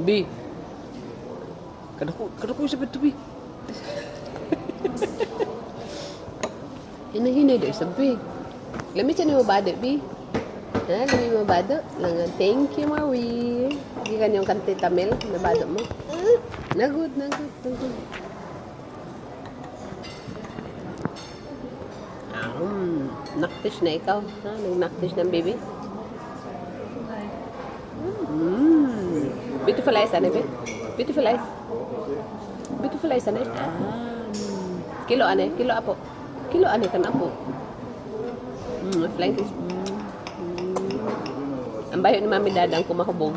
B. Kadako yung sabi to, B. Hinahinay doon sabi. Lamit siya ni mo bado, B. Ha? Lamit mo bado? Langan, thank you, Marie. Hindi ka niyong kanti tamil na bado mo. Nagod. Naktish na ikaw. Ha? Nag-naktish ng baby. Beautiful eyes, ano ba? Beautiful eyes. Beautiful eyes, ano? Kilo, ano? Kilo, apo. Kilo, ano? Kan, apo. Flying fish. Ang bayo ni Mami Dadang kumahubog.